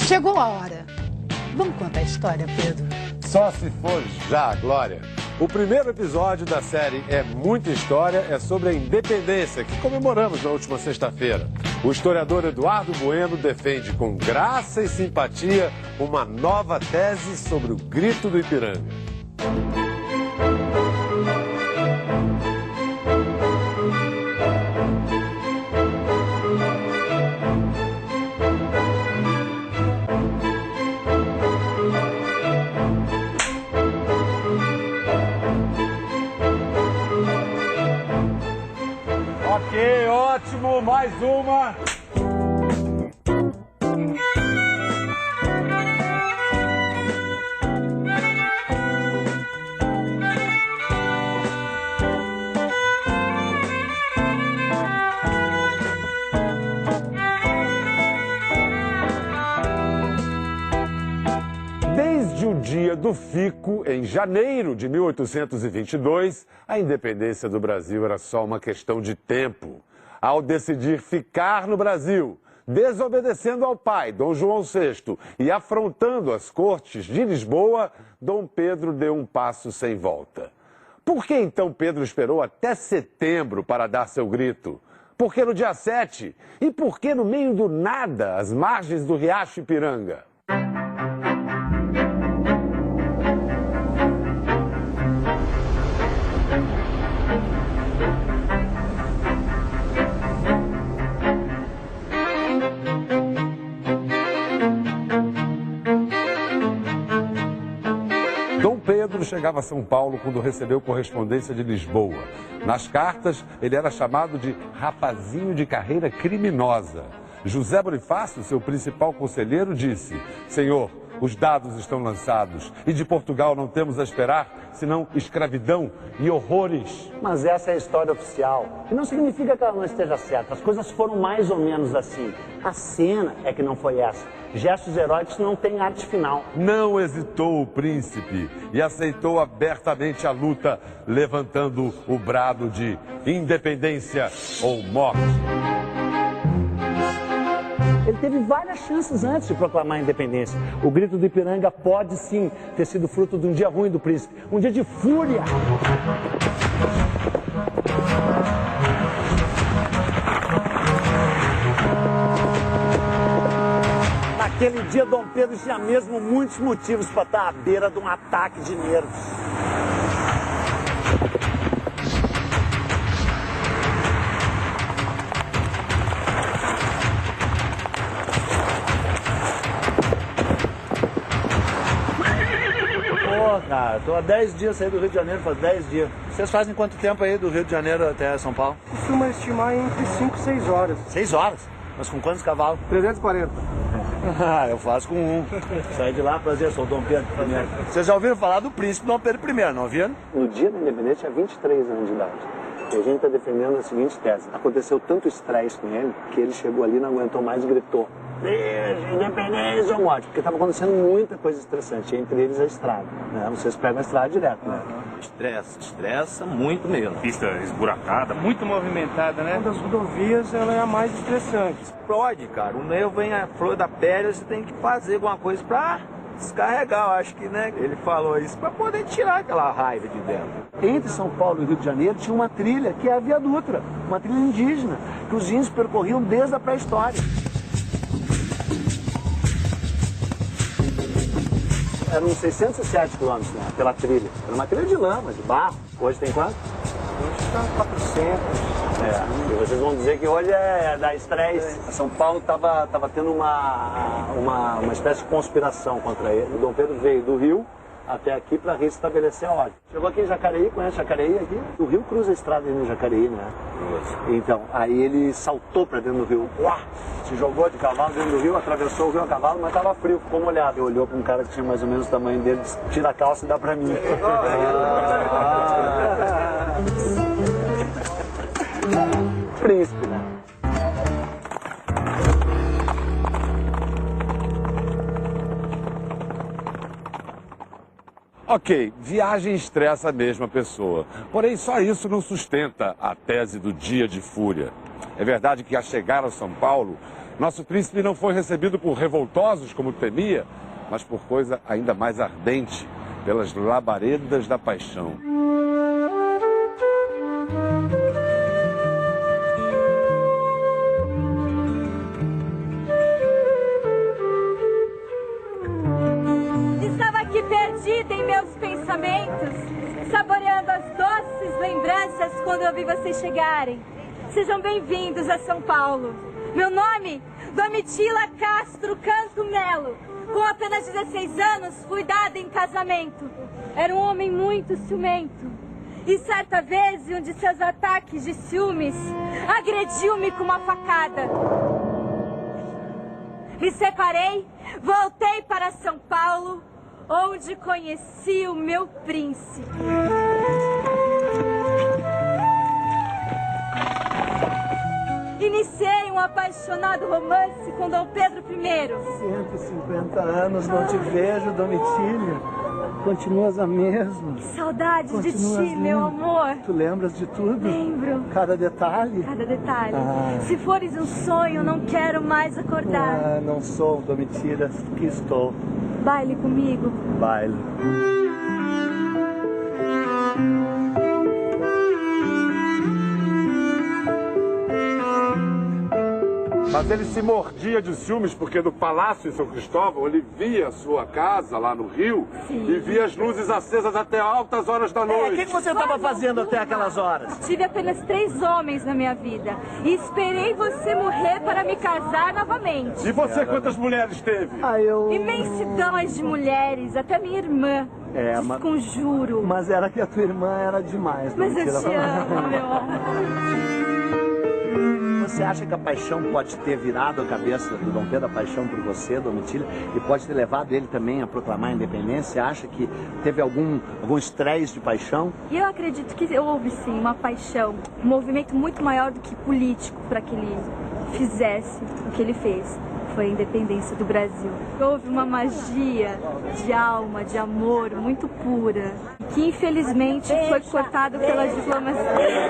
Chegou a hora. Vamos contar a história, Pedro? Só se for já, Glória. O primeiro episódio da série É Muita História é sobre a independência que comemoramos na última sexta-feira. O historiador Eduardo Bueno defende com graça e simpatia uma nova tese sobre o Grito do Ipiranga. Ok, ótimo, mais uma. Desde o dia do Fico, em janeiro de 1822, a independência do Brasil era só uma questão de tempo. Ao decidir ficar no Brasil, desobedecendo ao pai, Dom João VI, e afrontando as cortes de Lisboa, Dom Pedro deu um passo sem volta. Por que então Pedro esperou até setembro para dar seu grito? Por que no dia 7? E por que no meio do nada, às margens do Riacho Ipiranga? Dom Pedro chegava a São Paulo quando recebeu correspondência de Lisboa. Nas cartas, ele era chamado de rapazinho de carreira criminosa. José Bonifácio, seu principal conselheiro, disse: Senhor, os dados estão lançados e de Portugal não temos a esperar senão escravidão e horrores. Mas essa é a história oficial. E não significa que ela não esteja certa. As coisas foram mais ou menos assim. A cena é que não foi essa. Gestos heróicos não têm arte final. Não hesitou o príncipe e aceitou abertamente a luta, levantando o brado de independência ou morte. Ele teve várias chances antes de proclamar a independência. O grito do Ipiranga pode sim ter sido fruto de um dia ruim do príncipe, um dia de fúria. Naquele dia, Dom Pedro tinha mesmo muitos motivos para estar à beira de um ataque de nervos. Cara, tô há 10 dias saindo do Rio de Janeiro, faz 10 dias. Vocês fazem quanto tempo aí do Rio de Janeiro até São Paulo? Costuma estimar entre 5 e 6 horas. 6 horas? Mas com quantos cavalos? 340. Eu faço com um. Sai de lá, prazer, sou o Dom Pedro I. Vocês já ouviram falar do príncipe Dom Pedro I, não ouviram? No dia da independência, tinha 23 anos de idade. E a gente está defendendo a seguinte tese. Aconteceu tanto estresse com ele que ele chegou ali, não aguentou mais e gritou: Beijo, independência ou morte? Porque estava acontecendo muita coisa estressante, entre eles a estrada. Né? Vocês pegam a estrada direto, né? Estressa muito mesmo. Pista esburacada, muito movimentada, né? Uma das rodovias ela é a mais estressante. Explode, cara. O nervo vem a flor da pele, você tem que fazer alguma coisa pra descarregar. Eu acho que, né, ele falou isso pra poder tirar aquela raiva de dentro. Entre São Paulo e Rio de Janeiro tinha uma trilha, que é a Via Dutra, uma trilha indígena, que os índios percorriam desde a pré-história. Eram 607 quilômetros, né, pela trilha. Era uma trilha de lama, de barro. Hoje tem quanto? Hoje está 400. E vocês vão dizer que hoje é da estresse. São Paulo estava tendo uma espécie de conspiração contra ele. O Dom Pedro veio do Rio até aqui para restabelecer a ordem. Chegou aqui em Jacareí, conhece Jacareí aqui? O rio cruza a estrada aí no Jacareí, né? Então, aí ele saltou para dentro do rio. Uá! Se jogou de cavalo dentro do rio, atravessou o rio a cavalo, mas estava frio, ficou molhado. Ele olhou para um cara que tinha mais ou menos o tamanho dele, disse: tira a calça e dá para mim. Príncipe, né? Ok, viagem estressa a mesma pessoa. Porém, só isso não sustenta a tese do dia de fúria. É verdade que, ao chegar a São Paulo, nosso príncipe não foi recebido por revoltosos como temia, mas por coisa ainda mais ardente, pelas labaredas da paixão. Estava aqui perdida em meus pensamentos, saboreando as doces lembranças quando eu vi vocês chegarem. Sejam bem-vindos a São Paulo. Meu nome, Domitila Castro Canto Melo. Com apenas 16 anos, fui dada em casamento. Era um homem muito ciumento. E certa vez, em um de seus ataques de ciúmes, agrediu-me com uma facada. Me separei, voltei para São Paulo, onde conheci o meu príncipe. Iniciei um apaixonado romance com Dom Pedro I. 150 anos não te vejo, Domitila. Continuas a mesma. Que saudade de ti, meu amor. Tu lembras de tudo? Lembro. Cada detalhe? Cada detalhe. Se fores um sonho, não quero mais acordar. Não sou, Domitila, que estou. Baile comigo. Baile. Mas ele se mordia de ciúmes porque do Palácio em São Cristóvão ele via a sua casa lá no Rio. Sim. E via as luzes acesas até altas horas da noite. O que você estava fazendo até aquelas horas? Tive apenas 3 homens na minha vida e esperei você morrer para me casar novamente. E você quantas mulheres teve? Imensidões de mulheres, até minha irmã. Desconjuro. Mas era que a tua irmã era demais. Mas eu te amo, meu amor. Você acha que a paixão pode ter virado a cabeça do Dom Pedro, a paixão por você, Domitila, e pode ter levado ele também a proclamar a independência? Você acha que teve algum estresse de paixão? E eu acredito que houve sim uma paixão, um movimento muito maior do que político para que ele fizesse o que ele fez. Foi a independência do Brasil. Houve uma magia de alma, de amor muito pura, que infelizmente foi cortado pela diplomacia.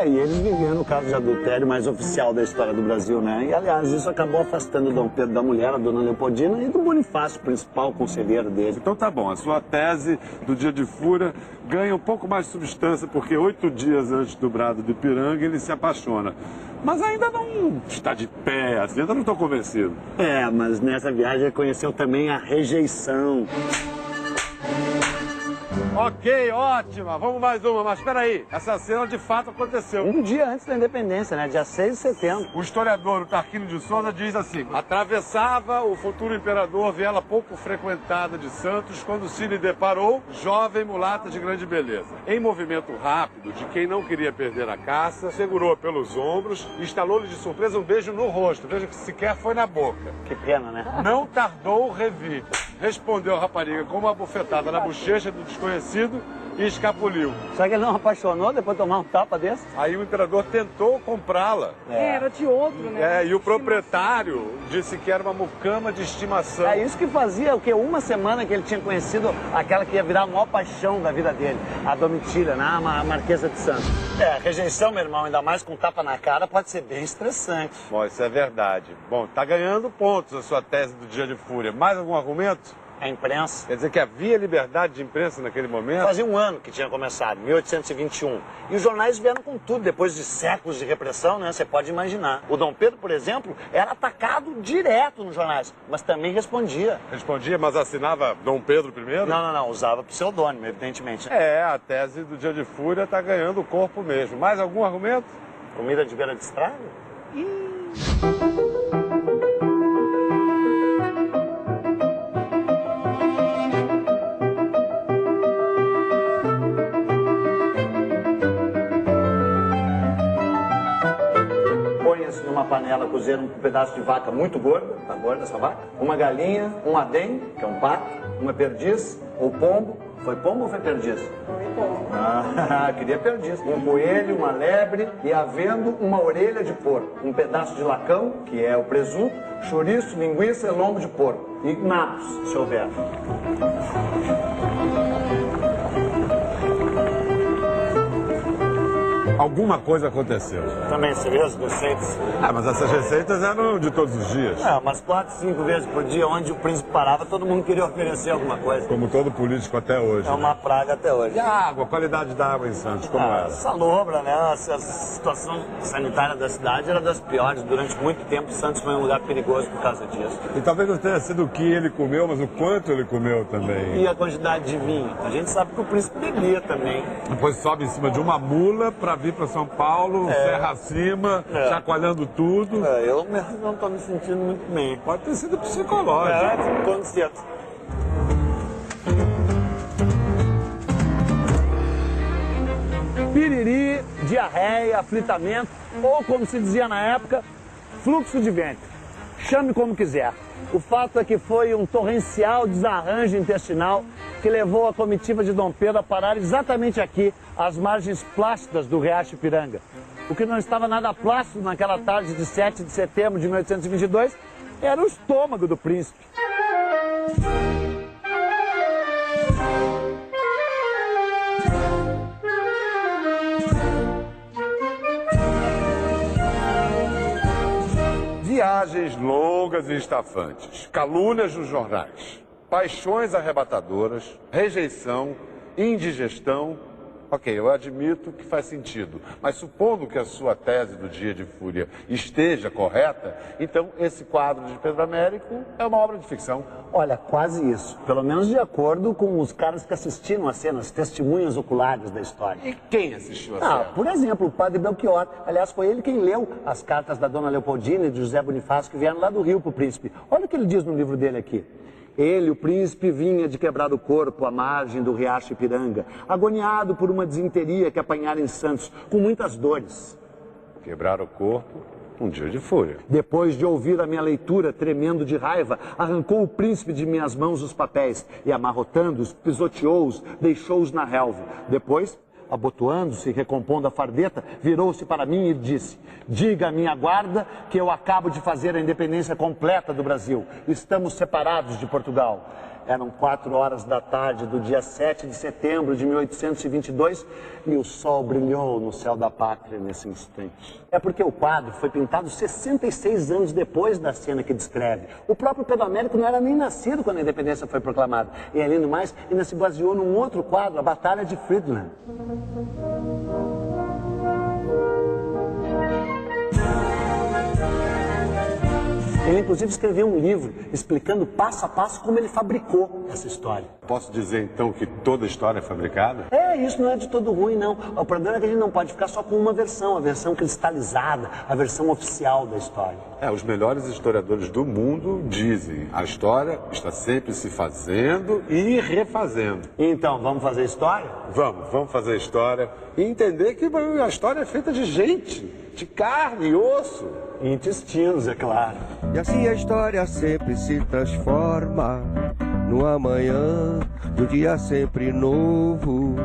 E eles viveram o caso de adultério mais oficial da história do Brasil, né? E, aliás, isso acabou afastando o Dom Pedro da mulher, a dona Leopoldina, e do Bonifácio, principal conselheiro dele. Então tá bom, a sua tese do Dia de Fúria ganha um pouco mais de substância, porque 8 dias antes do Brado do Ipiranga ele se apaixona. Mas ainda não está de pé, assim, ainda não estou convencido. Mas nessa viagem ele conheceu também a rejeição. Ok, ótima. Vamos mais uma. Mas espera aí, essa cena de fato aconteceu. Um dia antes da independência, né? Dia 6 de setembro. O historiador Tarquínio de Souza diz assim: atravessava o futuro imperador viela pouco frequentada de Santos quando se lhe deparou jovem mulata de grande beleza. Em movimento rápido, de quem não queria perder a caça, segurou pelos ombros e instalou-lhe de surpresa um beijo no rosto. Veja que sequer foi na boca. Que pena, né? Não tardou o revir. Respondeu a rapariga com uma bufetada na bochecha do desconhecido e escapuliu. Será que ele não apaixonou depois de tomar um tapa desse? Aí o imperador tentou comprá-la. Era de outro, né? E o proprietário disse que era uma mucama de estimação. É isso que fazia, uma semana que ele tinha conhecido aquela que ia virar a maior paixão da vida dele, a Domitila, né? A Marquesa de Santos. Rejeição, meu irmão, ainda mais com tapa na cara, pode ser bem estressante. Bom, isso é verdade. Bom, tá ganhando pontos a sua tese do Dia de Fúria. Mais algum argumento? A imprensa. Quer dizer que havia liberdade de imprensa naquele momento? Fazia um ano que tinha começado, 1821. E os jornais vieram com tudo, depois de séculos de repressão, né? Você pode imaginar. O Dom Pedro, por exemplo, era atacado direto nos jornais, mas também respondia. Respondia, mas assinava Dom Pedro I? Não, usava pseudônimo, evidentemente. A tese do Dia de Fúria está ganhando o corpo mesmo. Mais algum argumento? Comida de beira de estrada? Numa panela cozer um pedaço de vaca muito gordo, tá gorda essa vaca, uma galinha, um adém, que é um pato, uma perdiz ou pombo, Foi pombo ou foi perdiz? Foi pombo. Ah, queria perdiz. Um coelho, uma lebre e havendo uma orelha de porco. Um pedaço de lacão, que é o presunto, chouriço, linguiça e lombo de porco. E nabos, se houver. Alguma coisa aconteceu. Também você vê as receitas? Ah, mas essas receitas eram de todos os dias. É, umas 4, 5 vezes por dia, onde o príncipe parava, todo mundo queria oferecer alguma coisa. Como todo político até hoje. É uma praga até hoje. E a água, a qualidade da água em Santos, como era? Salobra, né? A situação sanitária da cidade era das piores. Durante muito tempo, Santos foi um lugar perigoso por causa disso. E talvez não tenha sido o que ele comeu, mas o quanto ele comeu também. E a quantidade de vinho? A gente sabe que o príncipe bebia também. Depois sobe em cima de uma mula para vir para São Paulo, serra acima, chacoalhando tudo. Eu mesmo não estou me sentindo muito bem. Pode ter sido psicológico. Com certeza. Piriri, diarreia, aflitamento, ou como se dizia na época, fluxo de ventre. Chame como quiser. O fato é que foi um torrencial desarranjo intestinal que levou a comitiva de Dom Pedro a parar exatamente aqui, às margens plácidas do Riacho Ipiranga. O que não estava nada plácido naquela tarde de 7 de setembro de 1822 era o estômago do príncipe. Viagens longas e estafantes, calúnias nos jornais, paixões arrebatadoras, rejeição, indigestão. Ok, eu admito que faz sentido, mas supondo que a sua tese do Dia de Fúria esteja correta, então esse quadro de Pedro Américo é uma obra de ficção. Olha, quase isso. Pelo menos de acordo com os caras que assistiram a cena, as testemunhas oculares da história. E quem assistiu a cena? Por exemplo, o padre Belchior. Aliás, foi ele quem leu as cartas da dona Leopoldina e de José Bonifácio que vieram lá do Rio pro príncipe. Olha o que ele diz no livro dele aqui. Ele, o príncipe, vinha de quebrar o corpo à margem do Riacho Ipiranga, agoniado por uma desinteria que apanhara em Santos, com muitas dores. Quebrar o corpo, um dia de fúria. Depois de ouvir a minha leitura, tremendo de raiva, arrancou o príncipe de minhas mãos os papéis e, amarrotando-os, pisoteou-os, deixou-os na relva. Depois, abotoando-se e recompondo a fardeta, virou-se para mim e disse: diga à minha guarda que eu acabo de fazer a independência completa do Brasil. Estamos separados de Portugal. Eram 4 horas da tarde do dia 7 de setembro de 1822 e o sol brilhou no céu da pátria nesse instante. É porque o quadro foi pintado 66 anos depois da cena que descreve. O próprio Pedro Américo não era nem nascido quando a independência foi proclamada. E, além do mais, ainda se baseou num outro quadro, a Batalha de Friedland. Ele, inclusive, escreveu um livro explicando passo a passo como ele fabricou essa história. Posso dizer, então, que toda história é fabricada? Isso não é de todo ruim, não. O problema é que a gente não pode ficar só com uma versão, a versão cristalizada, a versão oficial da história. Os melhores historiadores do mundo dizem: a história está sempre se fazendo e refazendo. Então, vamos fazer história? Vamos fazer história e entender que a história é feita de gente, de carne e osso. E intestinos, é claro. E assim a história sempre se transforma no amanhã, do dia sempre novo,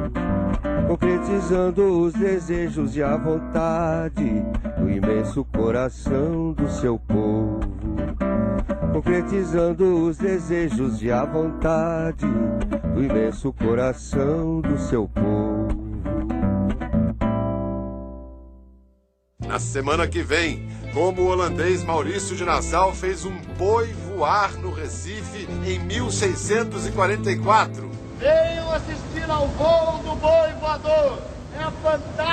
concretizando os desejos e a vontade do imenso coração do seu povo. Concretizando os desejos e a vontade do imenso coração do seu povo. Na semana que vem, como o holandês Maurício de Nassau fez um boi voar no Recife em 1644. Venham assistir ao voo do boi voador. É fantástico.